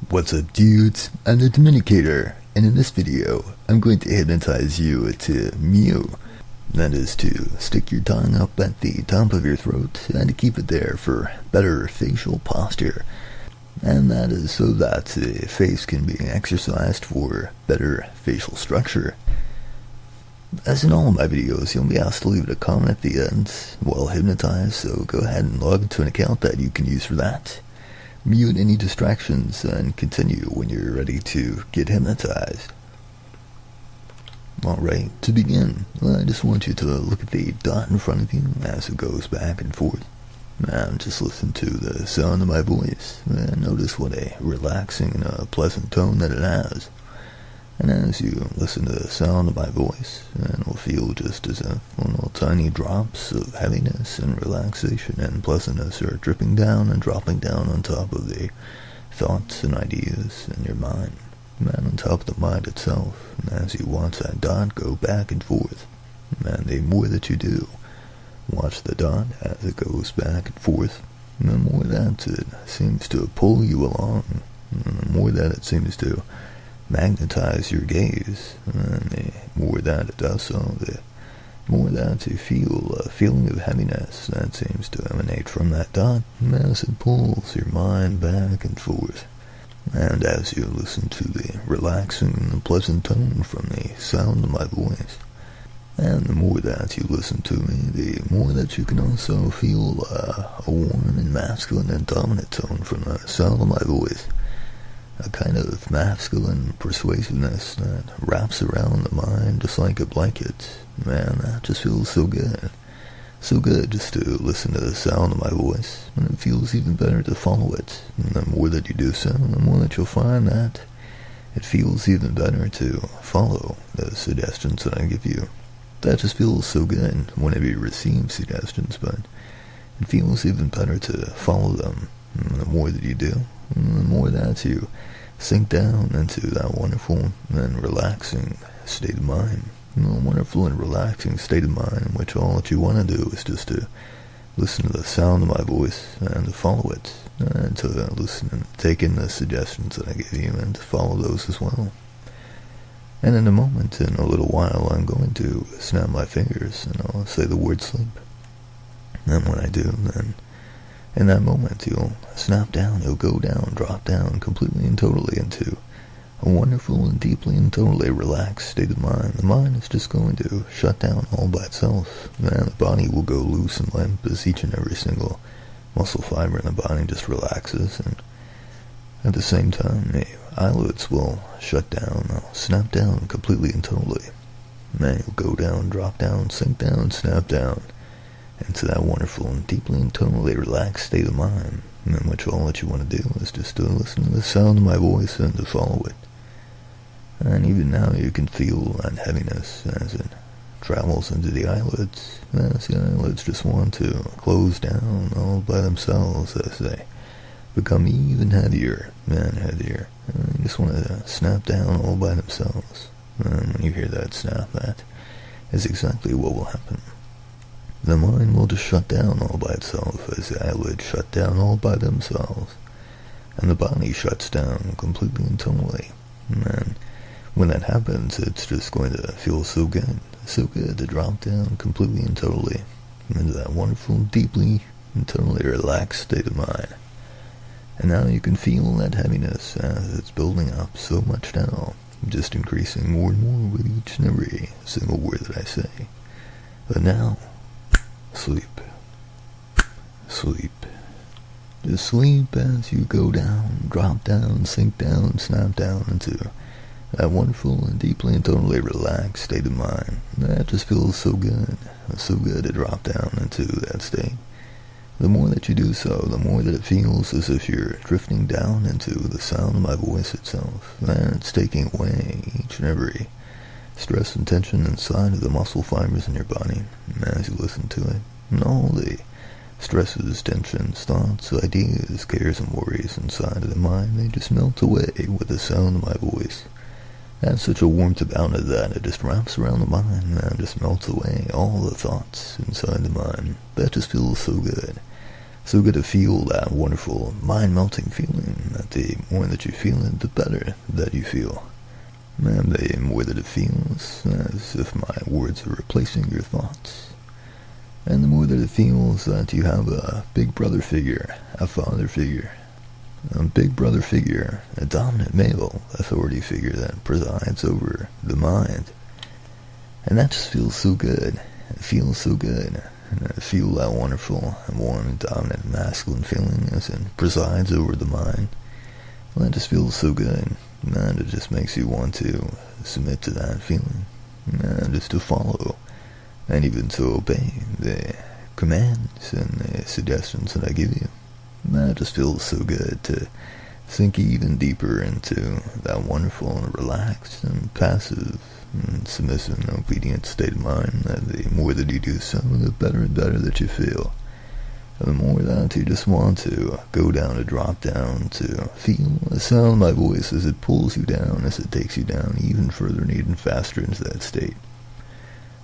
What's up, dudes? I'm the Dominicator, and in this video, I'm going to hypnotize you to mew. That is to stick your tongue up at the top of your throat and to keep it there for better facial posture. And that is so that the face can be exercised for better facial structure. As in all of my videos, you'll be asked to leave a comment at the end while hypnotized, so go ahead and log into an account that you can use for that. Mute any distractions and continue when you're ready to get hypnotized. Alright, to begin, I just want you to look at the dot in front of you as it goes back and forth. And just listen to the sound of my voice and notice what a relaxing and a pleasant tone that it has. And as you listen to the sound of my voice, it will feel just as if little tiny drops of heaviness and relaxation and pleasantness are dripping down and dropping down on top of the thoughts and ideas in your mind, and on top of the mind itself. And as you watch that dot go back and forth, and the more that you do, watch the dot as it goes back and forth, and the more that it seems to pull you along, and the more that it seems to magnetize your gaze, and the more that it does so, the more that you feel a feeling of heaviness that seems to emanate from that dot as it pulls your mind back and forth. And as you listen to the relaxing and pleasant tone from the sound of my voice, and the more that you listen to me, the more that you can also feel a warm and masculine and dominant tone from the sound of my voice. A kind of masculine persuasiveness that wraps around the mind just like a blanket. Man, that just feels so good. So good just to listen to the sound of my voice, and it feels even better to follow it. And the more that you do so, the more that you'll find that it feels even better to follow the suggestions that I give you. That just feels so good whenever you receive suggestions, but it feels even better to follow them. And the more that you do, and the more that you sink down into that wonderful and relaxing state of mind. A wonderful and relaxing state of mind in which all that you want to do is just to listen to the sound of my voice and to follow it, and to listen and take in the suggestions that I give you and to follow those as well. And in a moment, in a little while, I'm going to snap my fingers and I'll say the word sleep. And when I do, then in that moment, you'll snap down, you'll go down, drop down completely and totally into a wonderful and deeply and totally relaxed state of mind. The mind is just going to shut down all by itself, and the body will go loose and limp as each and every single muscle fiber in the body just relaxes, and at the same time, the eyelids will shut down, they'll snap down completely and totally. And you'll go down, drop down, sink down, snap down into that wonderful and deeply and totally relaxed state of mind, in which all that you want to do is just to listen to the sound of my voice and to follow it. And even now you can feel that heaviness as it travels into the eyelids, as the eyelids just want to close down all by themselves as they become even heavier and heavier. And you just want to snap down all by themselves. And when you hear that snap, that is exactly what will happen. The mind will just shut down all by itself as the eyelids shut down all by themselves, and the body shuts down completely and totally. And when that happens, it's just going to feel so good to drop down completely and totally into that wonderful, deeply and totally relaxed state of mind. And now you can feel that heaviness as it's building up so much now, just increasing more and more with each and every single word that I say. But now, sleep. Sleep. Just sleep as you go down, drop down, sink down, snap down into that wonderful and deeply and totally relaxed state of mind. That just feels so good to drop down into that state. The more that you do so, the more that it feels as if you're drifting down into the sound of my voice itself. And it's taking away each and every stress and tension inside of the muscle fibers in your body as you listen to it. And all the stresses, tensions, thoughts, ideas, cares, and worries inside of the mind, they just melt away with the sound of my voice. That's such a warmth about it that it just wraps around the mind and just melts away all the thoughts inside the mind. That just feels so good. so good to feel that wonderful mind-melting feeling that the more that you feel it, the better that you feel. And the more that it feels as if my words are replacing your thoughts. And the more that it feels that you have a big brother figure, a father figure, a big brother figure, a dominant male authority figure that presides over the mind. And that just feels so good. It feels so good. And I feel that wonderful and warm and dominant masculine feeling as it presides over the mind. Well, that just feels so good. And it just makes you want to submit to that feeling. And just to follow. And even to obey the commands and the suggestions that I give you. That just feels so good to sink even deeper into that wonderful and relaxed and passive and submissive and obedient state of mind. That the more that you do so, the better and better that you feel. And the more that you just want to go down, to drop down, to feel the sound of my voice as it pulls you down, as it takes you down even further and even faster into that state.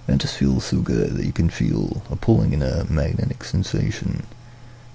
And it just feels so good that you can feel a pulling and a magnetic sensation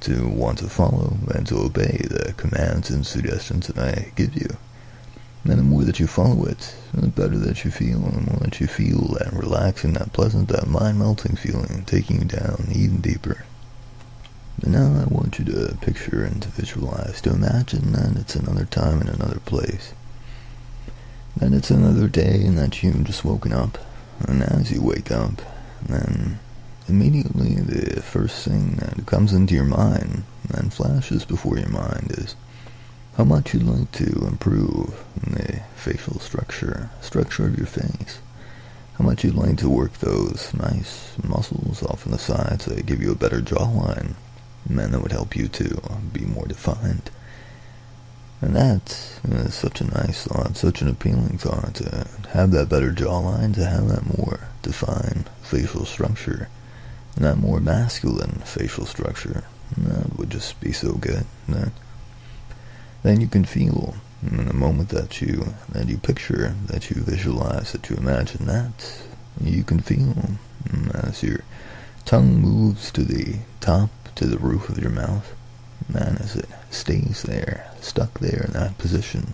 to want to follow and to obey the commands and suggestions that I give you. And the more that you follow it, the better that you feel, and the more that you feel that relaxing, that pleasant, that mind-melting feeling, taking you down even deeper. And now I want you to picture and to visualize, to imagine that it's another time in another place. That it's another day and that you've just woken up. And as you wake up, then immediately the first thing that comes into your mind and flashes before your mind is how much you'd like to improve the facial structure of your face. How much you'd like to work those nice muscles off on the sides that give you a better jawline, and that would help you to be more defined. And that is such a nice thought, such an appealing thought, to have that better jawline, to have that more defined facial structure, and that more masculine facial structure. And that would just be so good. Then you can feel in the moment that you picture, that you visualize, that you imagine that, you can feel as your tongue moves to the top, to the roof of your mouth, and as it stays there, stuck there in that position.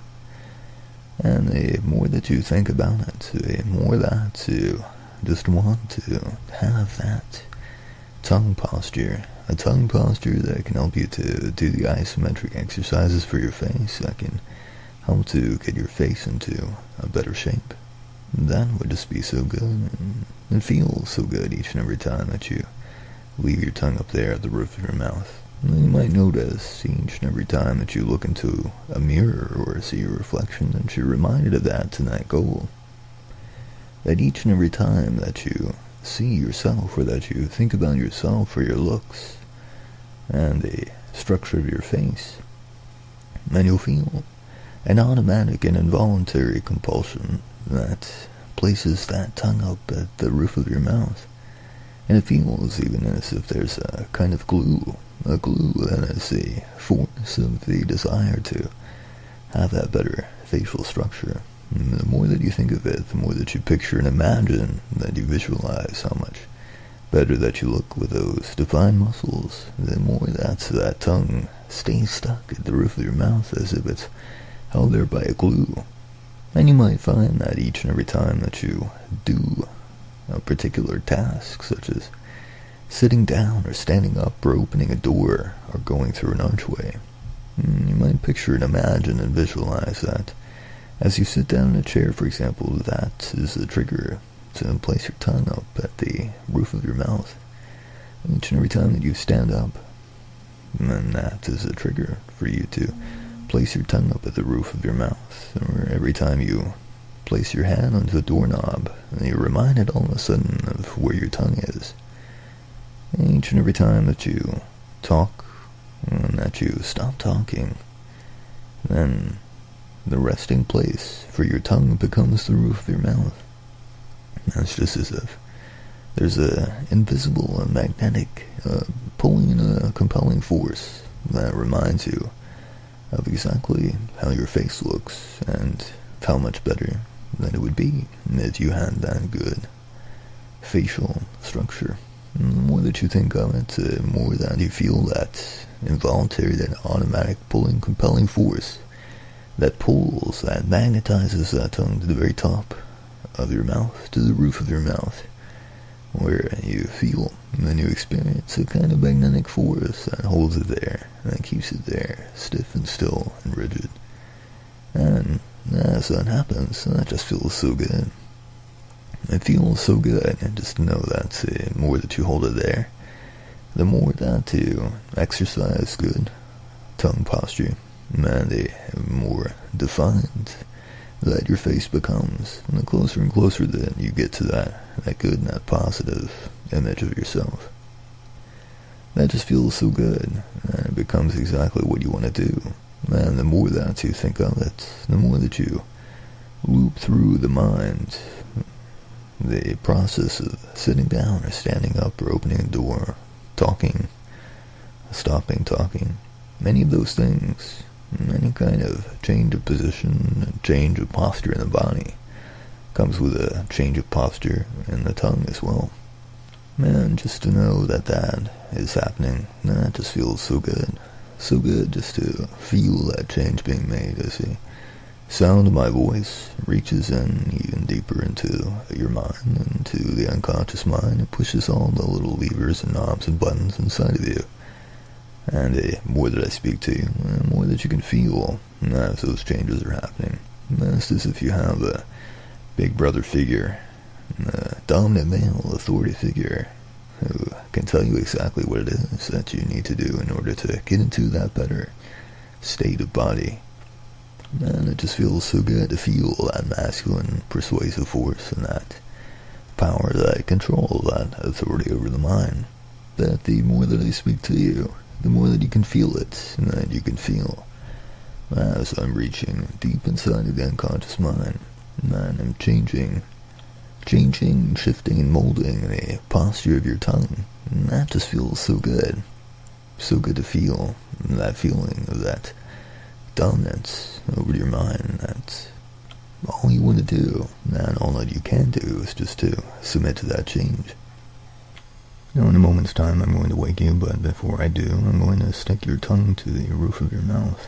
And the more that you think about it, the more that you just want to have that tongue posture, a tongue posture that can help you to do the isometric exercises for your face, that can help to get your face into a better shape. That would just be so good, and it feels so good each and every time that you leave your tongue up there at the roof of your mouth. And then you might notice each and every time that you look into a mirror or see your reflection that you're reminded of that and that goal. That each and every time that you see yourself, or that you think about yourself or your looks and the structure of your face, then you'll feel an automatic and involuntary compulsion that places that tongue up at the roof of your mouth. And it feels even as if there's a kind of glue, a glue that is the force of the desire to have that better facial structure. And the more that you think of it, the more that you picture and imagine, that you visualize how much better that you look with those defined muscles, the more that tongue stays stuck at the roof of your mouth as if it's held there by a glue. And you might find that each and every time that you do a particular task, such as sitting down or standing up or opening a door or going through an archway, you might picture and imagine and visualize that as you sit down in a chair, for example, that is the trigger to place your tongue up at the roof of your mouth. Each and every time that you stand up, then that is a trigger for you to place your tongue up at the roof of your mouth. Or every time you place your hand onto a doorknob, and you're reminded all of a sudden of where your tongue is. Each and every time that you talk, and that you stop talking, then the resting place for your tongue becomes the roof of your mouth. It's just as if there's a invisible, a magnetic, pulling and a compelling force that reminds you of exactly how your face looks and how much better that it would be if you had that good facial structure. the more that you think of it, the more that you feel that involuntary, that automatic pulling, compelling force that pulls, that magnetizes that tongue to the very top of your mouth, to the roof of your mouth, where you feel and then you experience a kind of magnetic force that holds it there, and that keeps it there, stiff and still and rigid. And as that happens, that just feels so good. It feels so good, and just to know that the more that you hold it there, the more that you exercise good tongue posture, and the more defined that your face becomes, and the closer and closer that you get to that good and that positive image of yourself. That just feels so good, and it becomes exactly what you want to do. And the more that you think of it, the more that you loop through the mind the process of sitting down or standing up or opening a door, talking, stopping talking, many of those things, any kind of change of position, change of posture in the body, comes with a change of posture in the tongue as well. Man, just to know that that is happening, that just feels so good. So good just to feel that change being made as the sound of my voice reaches in even deeper into your mind, into the unconscious mind. It pushes all the little levers and knobs and buttons inside of you. And the more that I speak to you, the more that you can feel as those changes are happening. It's as if you have a big brother figure, a dominant male authority figure, who can tell you exactly what it is that you need to do in order to get into that better state of body. And it just feels so good to feel that masculine persuasive force and that power, that control, that authority over the mind. That the more that I speak to you, the more that you can feel it, and that you can feel as I'm reaching deep inside of the unconscious mind, and I'm changing, shifting, and molding the posture of your tongue. And that just feels so good. So good to feel that feeling of that dominance over your mind. That's all you want to do, and all that you can do is just to submit to that change. Now, in a moment's time, I'm going to wake you, but before I do, I'm going to stick your tongue to the roof of your mouth.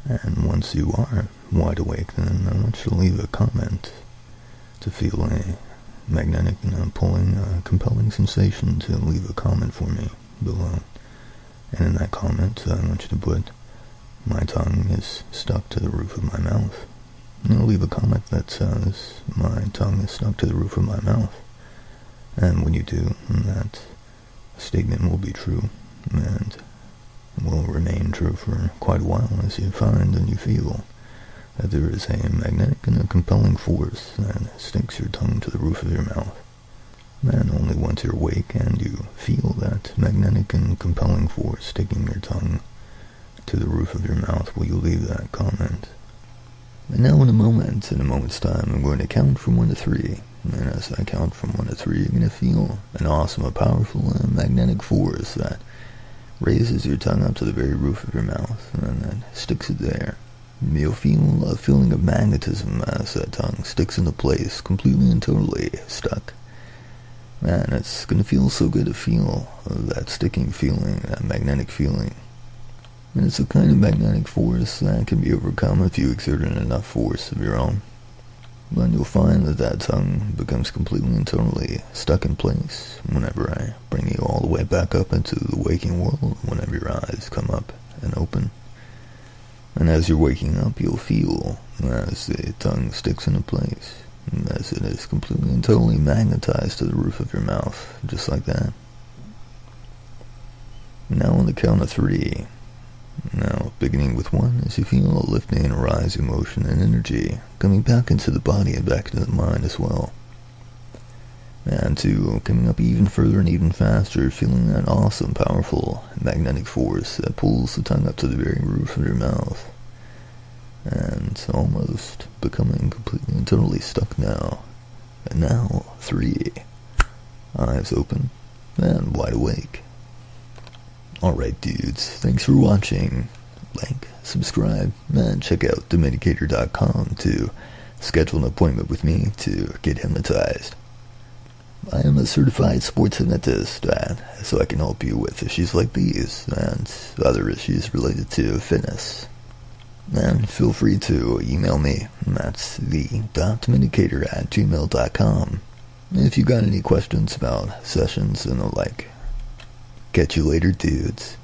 And once you are wide awake, then I want you to leave a comment to feel a magnetic pulling, compelling sensation, to leave a comment for me below. And in that comment, I want you to put, "My tongue is stuck to the roof of my mouth." And I'll leave a comment that says, "My tongue is stuck to the roof of my mouth." And when you do, that statement will be true, and will remain true for quite a while as you find and you feel that there is a magnetic and a compelling force that sticks your tongue to the roof of your mouth. And only once you're awake and you feel that magnetic and compelling force sticking your tongue to the roof of your mouth will you leave that comment. And now in a moment's time, I'm going to count from 1 to 3. And as I count from 1 to 3, you're going to feel an awesome, a powerful, magnetic force that raises your tongue up to the very roof of your mouth, and then sticks it there. You'll feel a feeling of magnetism as that tongue sticks into place, completely and totally stuck. Man, it's going to feel so good to feel that sticking feeling, that magnetic feeling. And it's a kind of magnetic force that can be overcome if you exert enough force of your own. Then you'll find that that tongue becomes completely and totally stuck in place whenever I bring you all the way back up into the waking world, whenever your eyes come up and open. And as you're waking up, you'll feel as the tongue sticks into place, as it is completely and totally magnetized to the roof of your mouth, just like that. Now on the count of 3. Now, beginning with 1, as you feel a lifting and a rising motion and energy coming back into the body and back into the mind as well. And 2, coming up even further and even faster, feeling that awesome, powerful, magnetic force that pulls the tongue up to the very roof of your mouth. And almost becoming completely and totally stuck now. And now, 3, eyes open and wide awake. Alright dudes, thanks for watching. Like, subscribe, and check out Dominicator.com to schedule an appointment with me to get hypnotized. I am a certified sports hypnotist, so I can help you with issues like these and other issues related to fitness. And feel free to email me. That's the.dominicator@gmail.com. If you got any questions about sessions and the like. Catch you later, dudes.